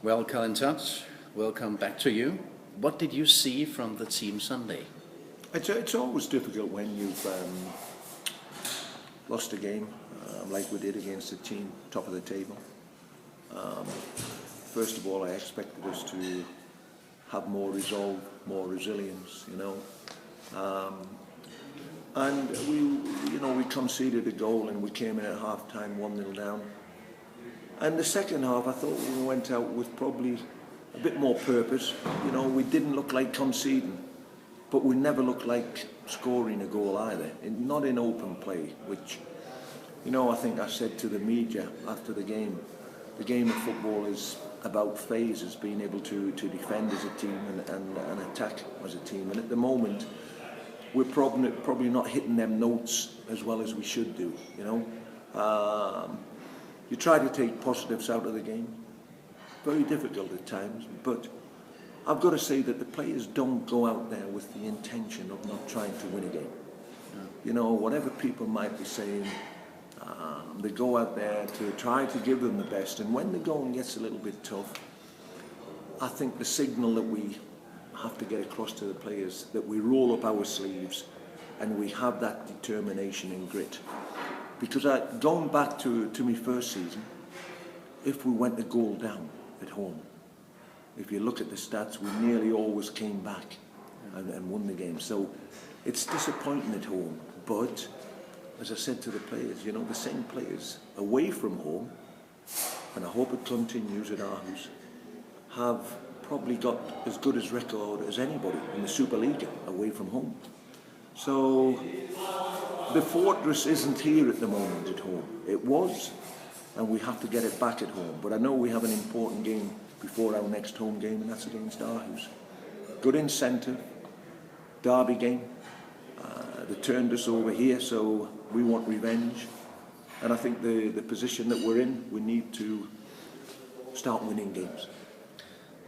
Well, Colin Todd, welcome back to you. What did you see from the team Sunday? It's always difficult when you've lost a game like we did against a team top of the table. First of all, I expected us to have more resolve, more resilience, and we conceded a goal and we came in at half time 1-0 down. And the second half, I thought we went out with probably a bit more purpose. We didn't look like conceding, but we never looked like scoring a goal either. Not in open play, which, I think I said to the media after the game of football is about phases, being able to defend as a team and attack as a team. And at the moment, we're probably not hitting them notes as well as we should do, You try to take positives out of the game. Very difficult at times, but I've got to say that the players don't go out there with the intention of not trying to win a game. Whatever people might be saying, they go out there to try to give them the best, and when the going gets a little bit tough, I think the signal that we have to get across to the players, that we roll up our sleeves and we have that determination and grit. Because going back to my first season, if we went a goal down at home, if you look at the stats, we nearly always came back and won the game. So it's disappointing at home, but as I said to the players, the same players away from home, and I hope it continues at Århus, have probably got as good a record as anybody in the Superliga away from home. So the fortress isn't here at the moment at home. It was, and we have to get it back at home. But I know we have an important game before our next home game, and that's against Århus. Good incentive, derby game. They turned us over here, so we want revenge. And I think the position that we're in, we need to start winning games.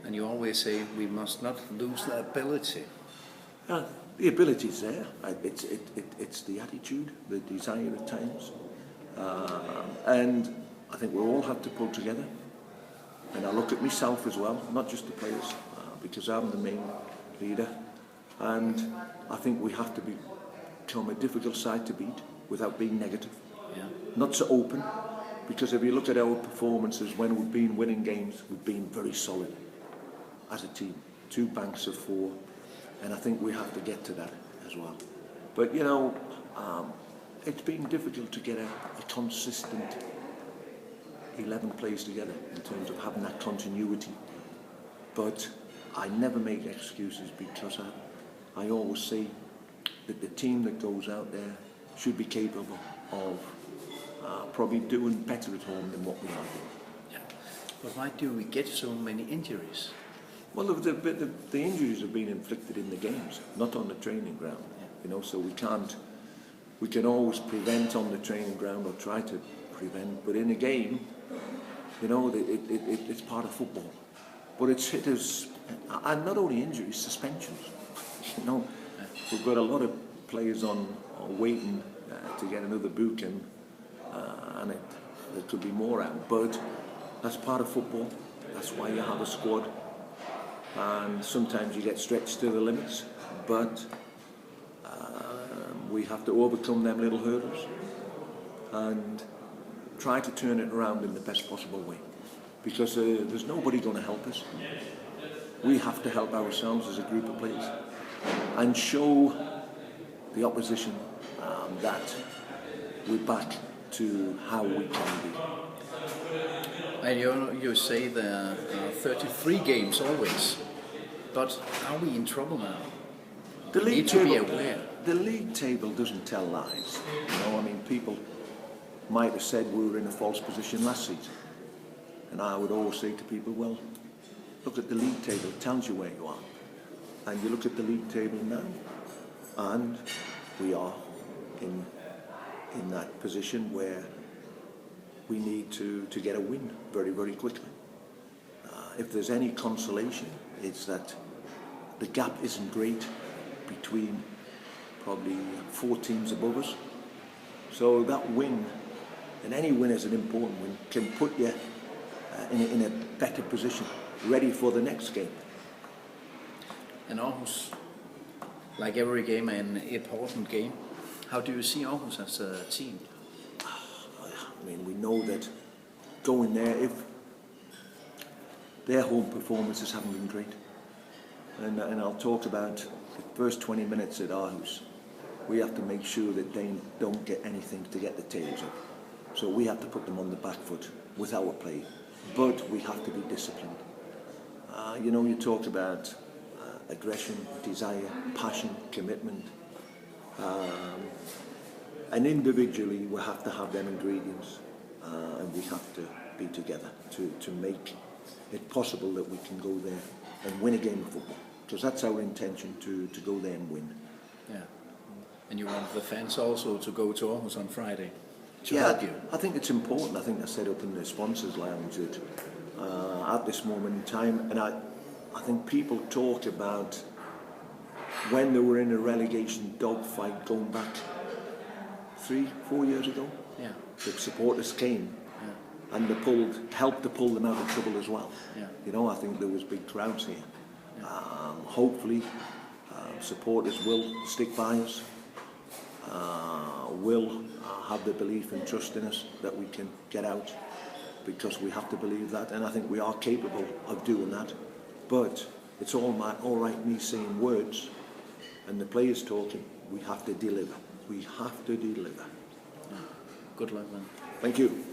And you always say we must not lose the ability. The ability's there. It's the attitude, the desire at times, and I think we all have to pull together. And I look at myself as well, not just the players, because I'm the main leader. And I think we have to become a difficult side to beat without being negative. Yeah. Not so open, because if you look at our performances when we've been winning games, we've been very solid as a team. 2 banks of 4. And I think we have to get to that as well. But, it's been difficult to get a consistent 11 plays together in terms of having that continuity. But I never make excuses, because I always say that the team that goes out there should be capable of probably doing better at home than what we are doing. Yeah. But why do we get so many injuries? Well, the injuries have been inflicted in the games, not on the training ground. So we can always prevent on the training ground or try to prevent, but in a game, it's part of football. But it's hit us, and not only injuries, suspensions. We've got a lot of players on waiting to get another book, and there could be more out. But that's part of football. That's why you have a squad. And sometimes you get stretched to the limits, but we have to overcome them little hurdles and try to turn it around in the best possible way, because there's nobody going to help us. We have to help ourselves as a group of players and show the opposition that we're back to how we can be. And you say there are 33 games always, but are we in trouble now? The We need to be aware. The league table doesn't tell lies. People might have said we were in a false position last season, and I would always say to people, well, look at the league table, it tells you where you are. And you look at the league table now, and we are in that position where we need to get a win very, very quickly. If there's any consolation, it's that the gap isn't great between probably 4 teams above us. So that win, and any win is an important win, can put you in a better position, ready for the next game. And Århus, like every game, an important game. How do you see Århus as a team? I mean, we know that going there, if their home performances haven't been great, and I'll talk about the first 20 minutes at Århus, we have to make sure that they don't get anything to get the tails up. So we have to put them on the back foot with our play, but we have to be disciplined. You know, you talked about aggression, desire, passion, commitment, and individually we have to have them ingredients, and we have to be together to make it possible that we can go there and win a game of football, because that's our intention, to go there and win. Yeah. And you want the fans also to go to Århus on Friday to Yeah, help you? I think it's important. I think I set up in the sponsors lounge that at this moment in time, and I think people talk about when they were in a relegation dogfight going back 3-4 years ago. Yeah. The supporters came, Yeah. and they helped to pull them out of trouble as well. Yeah. You know, I think there was big crowds here. Hopefully, supporters will stick by us, will have the belief and trust in us that we can get out, because we have to believe that, and I think we are capable of doing that. But it's all right me saying words and the players talking. We have to deliver. We have to deliver. Good luck, man. Thank you.